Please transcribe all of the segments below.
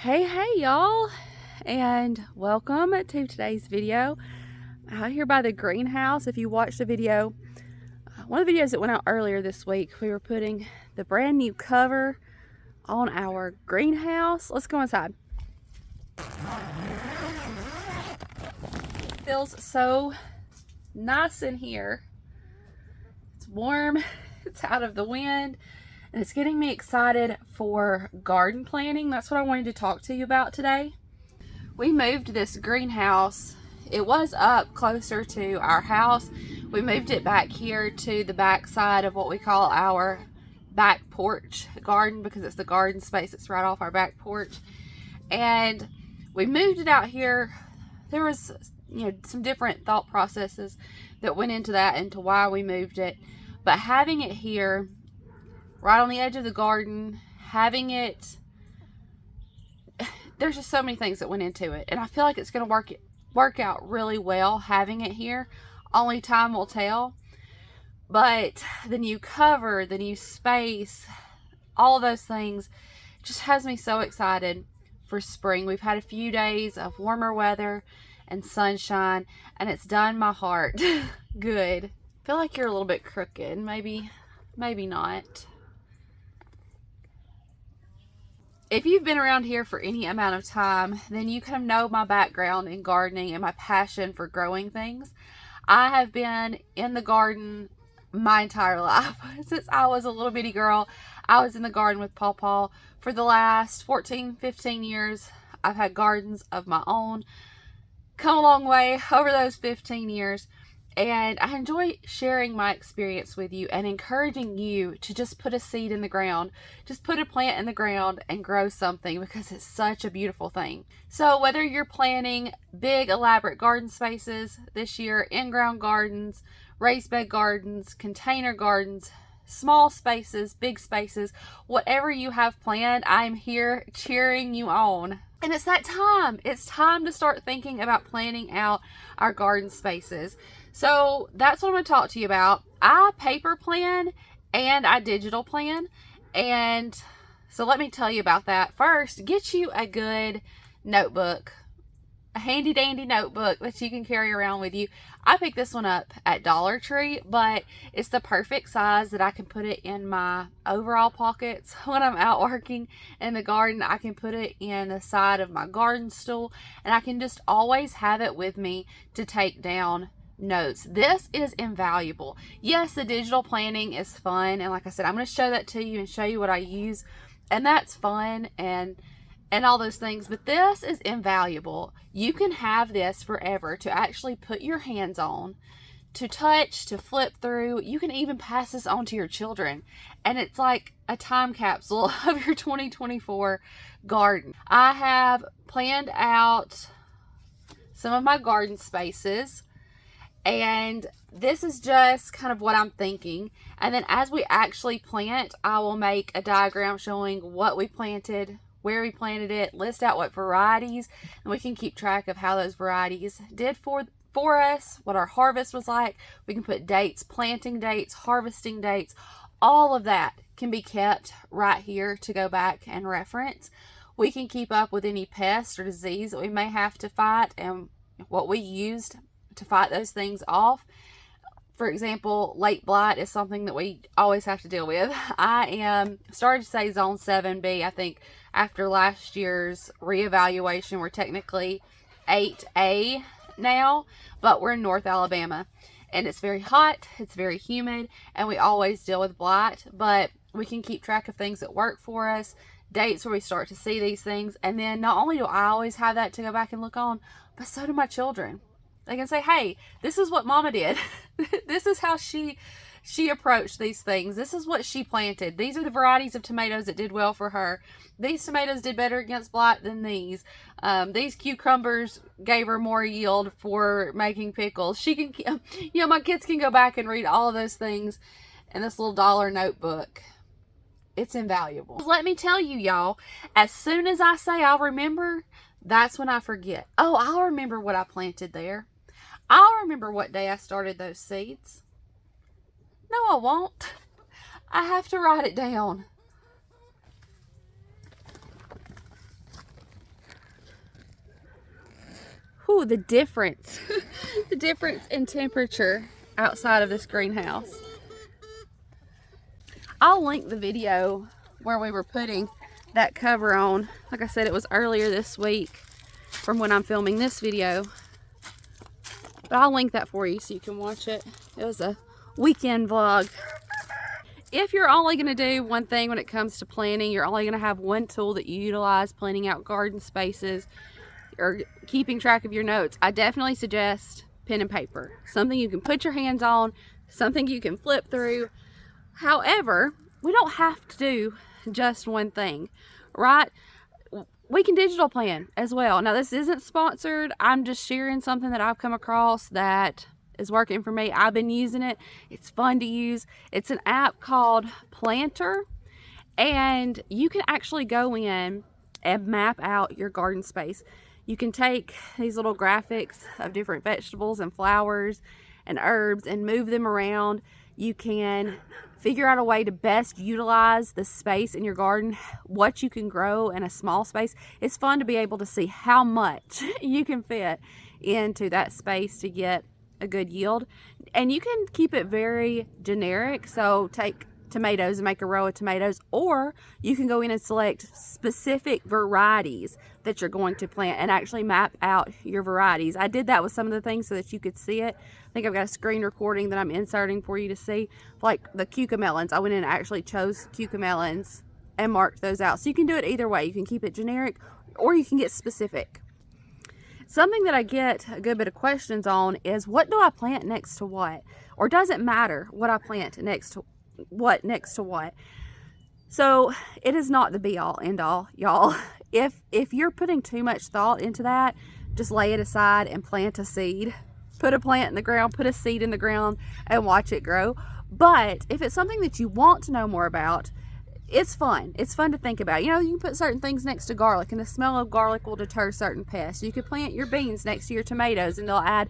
Hey y'all, and welcome to today's video. Out here by the greenhouse. If you watched the video, one of the videos that went out earlier this week, we were putting the brand new cover on our greenhouse. Let's go inside. It feels so nice in here. It's warm, it's out of the wind, and it's getting me excited for garden planting. That's what I wanted to talk to you about today. We moved this greenhouse. It was up closer to our house. We moved it back here to the back side of what we call our back porch garden, because it's the garden space that's right off our back porch. And we moved it out here. There was, some different thought processes that went into that, into why we moved it. But having it here, right on the edge of the garden, having it, there's just so many things that went into it, and I feel like it's going to work out really well having it here. Only time will tell. But the new cover, the new space, all of those things just has me so excited for spring. We've had a few days of warmer weather and sunshine, and it's done my heart good. I feel like you're a little bit crooked. Maybe not. If you've been around here for any amount of time, then you kind of know my background in gardening and my passion for growing things. I have been in the garden my entire life. Since I was a little bitty girl, I was in the garden with Pawpaw. For the last 14, 15 years, I've had gardens of my own. Come a long way over those 15 years. And I enjoy sharing my experience with you and encouraging you to just put a seed in the ground. Just put a plant in the ground and grow something, because it's such a beautiful thing. So whether you're planning big elaborate garden spaces this year, in-ground gardens, raised bed gardens, container gardens, small spaces, big spaces, whatever you have planned, I'm here cheering you on. And it's that time. It's time to start thinking about planning out our garden spaces. So that's what I'm going to talk to you about. I paper plan and I digital plan. And so let me tell you about that. First, get you a good notebook, a handy dandy notebook that you can carry around with you. I picked this one up at Dollar Tree, but it's the perfect size that I can put it in my overall pockets when I'm out working in the garden. I can put it in the side of my garden stool, and I can just always have it with me to take down notes. This is invaluable. Yes, the digital planning is fun, and like I said, I'm going to show that to you and show you what I use, and that's fun and all those things, but this is invaluable. You can have this forever to actually put your hands on, to touch, to flip through. You can even pass this on to your children, and it's like a time capsule of your 2024 garden. I have planned out some of my garden spaces, and this is just kind of what I'm thinking. And then as we actually plant, I will make a diagram showing what we planted, where we planted it, list out what varieties, and we can keep track of how those varieties did for us, what our harvest was like. We can put dates, planting dates, harvesting dates. All of that can be kept right here to go back and reference. We can keep up with any pest or disease that we may have to fight and what we used to fight those things off. For example, late blight is something that we always have to deal with. I am starting to say zone 7B. I think after last year's reevaluation, we're technically 8A now, but we're in North Alabama, and it's very hot, it's very humid, and we always deal with blight. But we can keep track of things that work for us, dates where we start to see these things, and then not only do I always have that to go back and look on, but so do my children. They can say, hey, this is what Mama did. This is how she approached these things. This is what she planted. These are the varieties of tomatoes that did well for her. These tomatoes did better against blight than these. These cucumbers gave her more yield for making pickles. She can, my kids can go back and read all of those things in this little dollar notebook. It's invaluable. Let me tell you, y'all, as soon as I say I'll remember, that's when I forget. Oh, I'll remember what I planted there. I'll remember what day I started those seeds. No, I won't. I have to write it down. Ooh, the difference. The difference in temperature outside of this greenhouse. I'll link the video where we were putting that cover on. Like I said, it was earlier this week from when I'm filming this video. But I'll link that for you so you can watch it. It was a weekend vlog. If you're only going to do one thing when it comes to planting, you're only going to have one tool that you utilize planning out garden spaces or keeping track of your notes, I definitely suggest pen and paper. Something you can put your hands on, something you can flip through. However, we don't have to do just one thing, right? We can digital plan as well. Now, this isn't sponsored. I'm just sharing something that I've come across that is working for me. I've been using it. It's fun to use. It's an app called Planter, and you can actually go in and map out your garden space. You can take these little graphics of different vegetables and flowers and herbs and move them around. You can figure out a way to best utilize the space in your garden, what you can grow in a small space. It's fun to be able to see how much you can fit into that space to get a good yield. And you can keep it very generic. So take tomatoes and make a row of tomatoes, or you can go in and select specific varieties that you're going to plant and actually map out your varieties. I did that with some of the things so that you could see it. I think I've got a screen recording that I'm inserting for you to see. Like the cucamelons, I went in and actually chose cucamelons and marked those out. So you can do it either way. You can keep it generic or you can get specific. Something that I get a good bit of questions on is, what do I plant next to what? Or does it matter what I plant next to what? So it is not the be all end all, y'all. If you're putting too much thought into that, just lay it aside and plant a seed. Put a plant in the ground, put a seed in the ground, and watch it grow. But if it's something that you want to know more about, it's fun. It's fun to think about. You know, you can put certain things next to garlic, and the smell of garlic will deter certain pests. You could plant your beans next to your tomatoes, and they'll add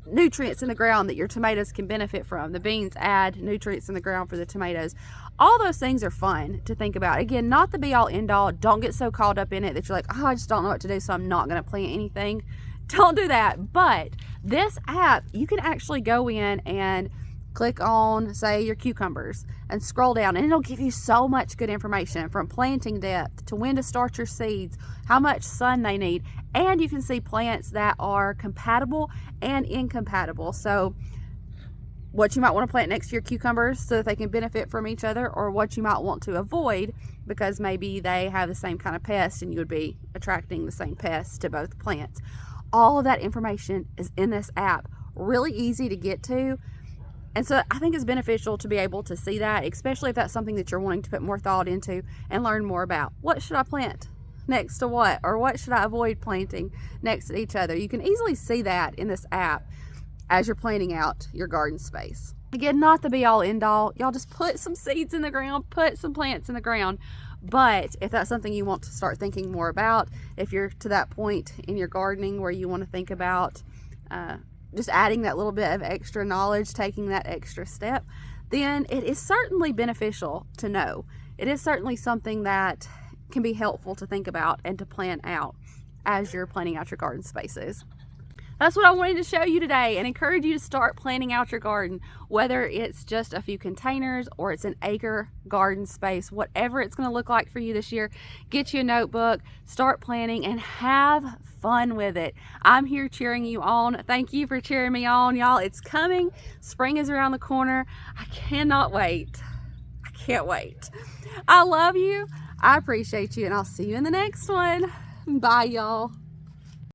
nutrients in the ground that your tomatoes can benefit from. The beans add nutrients in the ground for the tomatoes. All those things are fun to think about. Again, not the be all end all. Don't get so caught up in it that you're like, oh, I just don't know what to do, so I'm not going to plant anything. Don't do that. But this app, you can actually go in and click on, say, your cucumbers and scroll down, and it'll give you so much good information, from planting depth to when to start your seeds, how much sun they need, and you can see plants that are compatible and incompatible. So what you might want to plant next to your cucumbers so that they can benefit from each other, or what you might want to avoid because maybe they have the same kind of pest and you would be attracting the same pests to both plants. All of that information is in this app. Really easy to get to. And so I think it's beneficial to be able to see that, especially if that's something that you're wanting to put more thought into and learn more about. What should I plant next to what? Or what should I avoid planting next to each other? You can easily see that in this app as you're planning out your garden space. Again, not the be all end all. Y'all just put some seeds in the ground, put some plants in the ground. But if that's something you want to start thinking more about, if you're to that point in your gardening where you want to think about just adding that little bit of extra knowledge, taking that extra step, then it is certainly beneficial to know. It is certainly something that can be helpful to think about and to plan out as you're planning out your garden spaces. That's what I wanted to show you today, and encourage you to start planning out your garden, whether it's just a few containers or it's an acre garden space. Whatever it's going to look like for you this year, get you a notebook, start planning, and have fun with it. I'm here cheering you on. Thank you for cheering me on, y'all. It's coming. Spring is around the corner. I cannot wait. I can't wait. I love you. I appreciate you, and I'll see you in the next one. Bye, y'all.